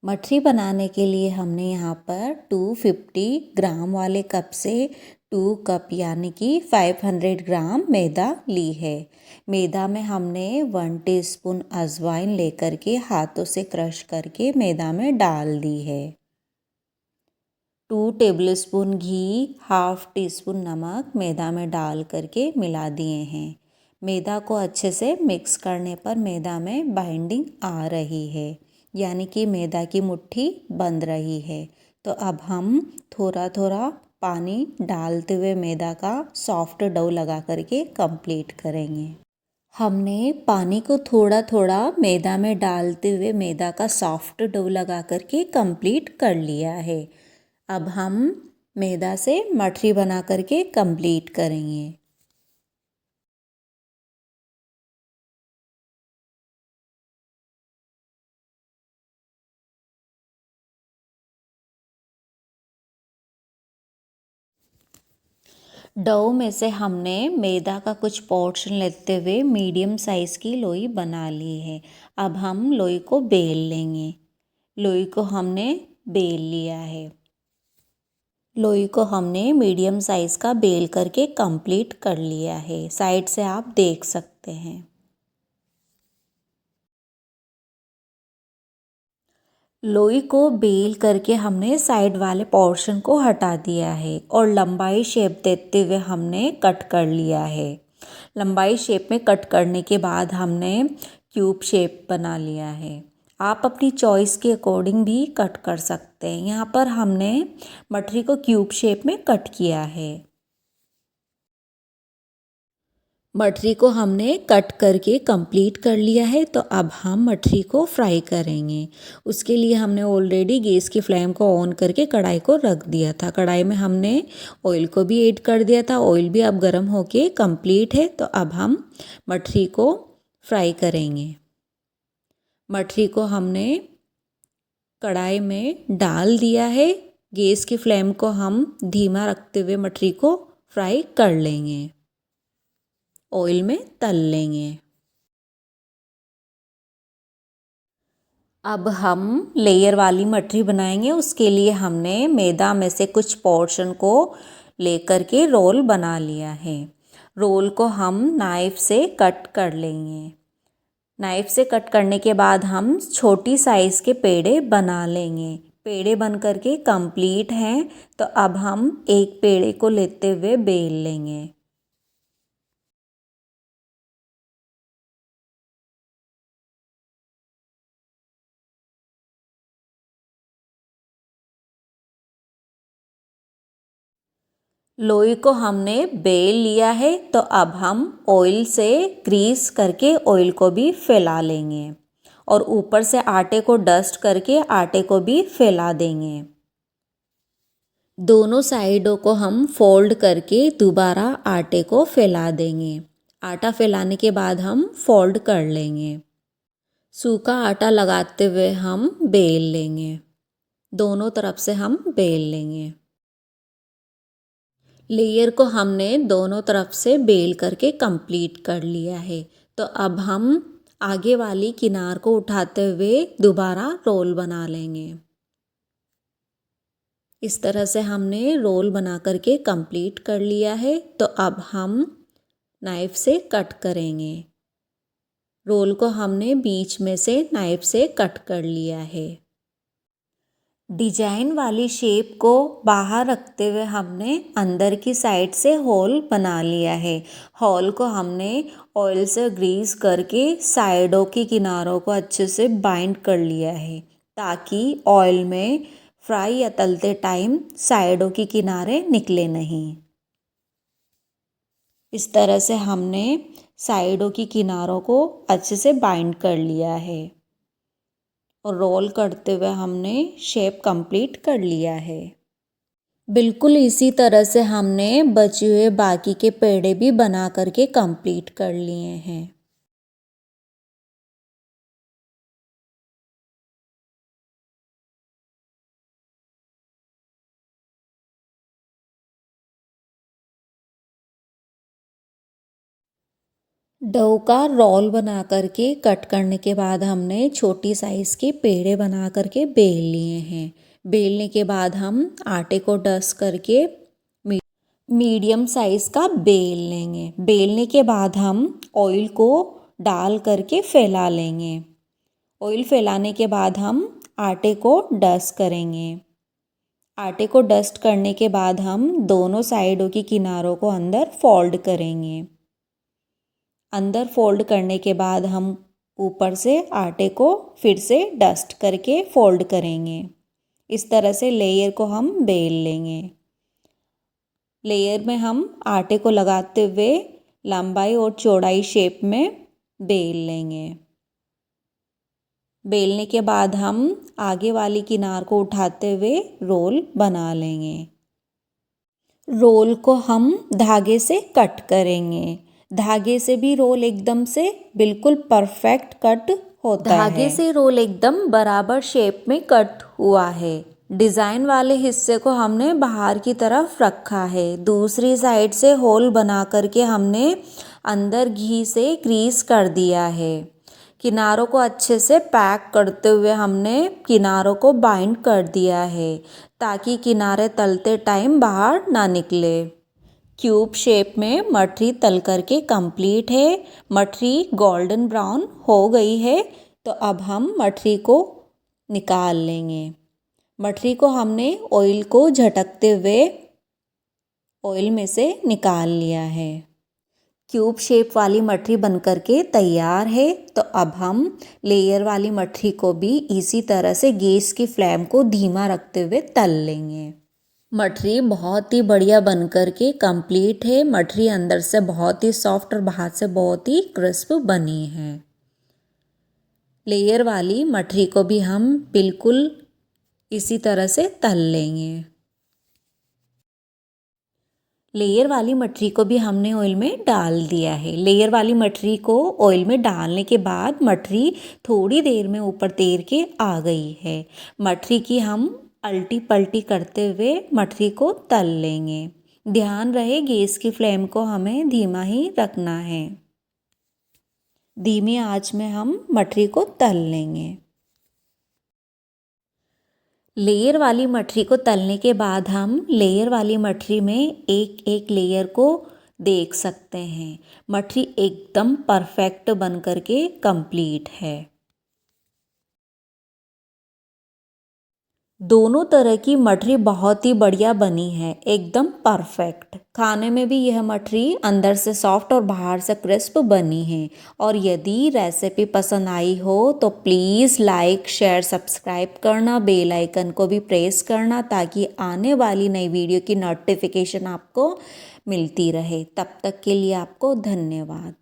मठरी बनाने के लिए हमने यहाँ पर 250 ग्राम वाले कप से 2 कप यानी कि 500 ग्राम मैदा ली है। मैदा में हमने 1 टीस्पून अजवाइन लेकर के हाथों से क्रश करके मैदा में डाल दी है। 2 टेबलस्पून घी, हाफ टी स्पून नमक मैदा में डाल करके मिला दिए हैं। मैदा को अच्छे से मिक्स करने पर मैदा में बाइंडिंग आ रही है, यानी कि मैदा की मुट्ठी बंध रही है। तो अब हम थोड़ा थोड़ा पानी डालते हुए मैदा का सॉफ्ट डो लगा करके कंप्लीट करेंगे। हमने पानी को थोड़ा थोड़ा मैदा में डालते हुए मैदा का सॉफ्ट डो लगा करके कंप्लीट कर लिया है। अब हम मैदा से मठरी बना करके कंप्लीट करेंगे। डो में से हमने मैदा का कुछ पोर्शन लेते हुए मीडियम साइज़ की लोई बना ली है। अब हम लोई को बेल लेंगे। लोई को हमने बेल लिया है। लोई को हमने मीडियम साइज़ का बेल करके कंप्लीट कर लिया है। साइड से आप देख सकते हैं। लोई को बेल करके हमने साइड वाले पोर्शन को हटा दिया है और लंबाई शेप देते हुए हमने कट कर लिया है। लंबाई शेप में कट करने के बाद हमने क्यूब शेप बना लिया है। आप अपनी चॉइस के अकॉर्डिंग भी कट कर सकते हैं। यहाँ पर हमने मठरी को क्यूब शेप में कट किया है। मठरी को हमने कट करके कंप्लीट कर लिया है। तो अब हम मठरी को फ्राई करेंगे। उसके लिए हमने ऑलरेडी गैस की फ्लेम को ऑन करके कढ़ाई को रख दिया था। कढ़ाई में हमने ऑयल को भी ऐड कर दिया था। ऑयल भी अब गर्म होके कंप्लीट है। तो अब हम मठरी को फ्राई करेंगे। मठरी को हमने कढ़ाई में डाल दिया है। गैस की फ्लेम को हम धीमा रखते हुए मठरी को फ्राई कर लेंगे। ऑयल में तल लेंगे। अब हम लेयर वाली मठरी बनाएंगे। उसके लिए हमने मैदा में से कुछ पोर्शन को लेकर के रोल बना लिया है। रोल को हम नाइफ से कट कर लेंगे। नाइफ से कट करने के बाद हम छोटी साइज़ के पेड़े बना लेंगे। पेड़े बन करके कंप्लीट हैं। तो अब हम एक पेड़े को लेते हुए बेल लेंगे। लोई को हमने बेल लिया है। तो अब हम ऑयल से ग्रीस करके ऑयल को भी फैला लेंगे और ऊपर से आटे को डस्ट करके आटे को भी फैला देंगे। दोनों साइडों को हम फोल्ड करके दोबारा आटे को फैला देंगे। आटा फैलाने के बाद हम फोल्ड कर लेंगे। सूखा आटा लगाते हुए हम बेल लेंगे। दोनों तरफ से हम बेल लेंगे। लेयर को हमने दोनों तरफ से बेल करके कंप्लीट कर लिया है। तो अब हम आगे वाली किनार को उठाते हुए दोबारा रोल बना लेंगे। इस तरह से हमने रोल बना करके कंप्लीट कर लिया है। तो अब हम नाइफ से कट करेंगे। रोल को हमने बीच में से नाइफ से कट कर लिया है। डिजाइन वाली शेप को बाहर रखते हुए हमने अंदर की साइड से होल बना लिया है। होल को हमने ऑयल से ग्रीस करके साइडों के किनारों को अच्छे से बाइंड कर लिया है, ताकि ऑयल में फ्राई या तलते टाइम साइडों के किनारे निकले नहीं। इस तरह से हमने साइडों की किनारों को अच्छे से बाइंड कर लिया है और रोल करते हुए हमने शेप कंप्लीट कर लिया है। बिल्कुल इसी तरह से हमने बचे हुए बाकी के पेड़े भी बना करके कंप्लीट कर लिए हैं। डो का रोल बना करके कट करने के बाद हमने छोटी साइज़ के पेड़े बना करके बेल लिए हैं। बेलने के बाद हम आटे को डस्ट करके मीडियम साइज़ का बेल लेंगे। बेलने के बाद हम ऑयल को डाल करके फैला लेंगे। ऑयल फैलाने के बाद हम आटे को डस्ट करेंगे। आटे को डस्ट करने के बाद हम दोनों साइडों की किनारों को अंदर फोल्ड करेंगे। अंदर फोल्ड करने के बाद हम ऊपर से आटे को फिर से डस्ट करके फोल्ड करेंगे। इस तरह से लेयर को हम बेल लेंगे। लेयर में हम आटे को लगाते हुए लंबाई और चौड़ाई शेप में बेल लेंगे। बेलने के बाद हम आगे वाली किनार को उठाते हुए रोल बना लेंगे। रोल को हम धागे से कट करेंगे। धागे से भी रोल एकदम से बिल्कुल परफेक्ट कट होता है। धागे से रोल एकदम बराबर शेप में कट हुआ है। डिज़ाइन वाले हिस्से को हमने बाहर की तरफ रखा है। दूसरी साइड से होल बना करके हमने अंदर घी से ग्रीस कर दिया है। किनारों को अच्छे से पैक करते हुए हमने किनारों को बाइंड कर दिया है ताकि किनारे तलते टाइम बाहर ना निकले। क्यूब शेप में मठरी तल करके कंप्लीट है। मठरी गोल्डन ब्राउन हो गई है तो अब हम मठरी को निकाल लेंगे। मठरी को हमने ऑयल को झटकते हुए ऑयल में से निकाल लिया है। क्यूब शेप वाली मठरी बन करके तैयार है। तो अब हम लेयर वाली मठरी को भी इसी तरह से गैस की फ्लेम को धीमा रखते हुए तल लेंगे। मठरी बहुत ही बढ़िया बन करके कंप्लीट है। मठरी अंदर से बहुत ही सॉफ्ट और बाहर से बहुत ही क्रिस्प बनी है। लेयर वाली मठरी को भी हम बिल्कुल इसी तरह से तल लेंगे। लेयर वाली मठरी को भी हमने ऑयल में डाल दिया है। लेयर वाली मठरी को ऑयल में डालने के बाद मठरी थोड़ी देर में ऊपर तैर के आ गई है। मठरी की हम अल्टी पल्टी करते हुए मठरी को तल लेंगे। ध्यान रहे गैस की फ्लेम को हमें धीमा ही रखना है। धीमी आंच में हम मठरी को तल लेंगे। लेयर वाली मठरी को तलने के बाद हम लेयर वाली मठरी में एक एक लेयर को देख सकते हैं। मठरी एकदम परफेक्ट बन करके कंप्लीट है। दोनों तरह की मठरी बहुत ही बढ़िया बनी है, एकदम परफेक्ट। खाने में भी यह मठरी अंदर से सॉफ्ट और बाहर से क्रिस्प बनी है। और यदि रेसिपी पसंद आई हो तो प्लीज़ लाइक शेयर सब्सक्राइब करना, बेल आइकन को भी प्रेस करना ताकि आने वाली नई वीडियो की नोटिफिकेशन आपको मिलती रहे। तब तक के लिए आपको धन्यवाद।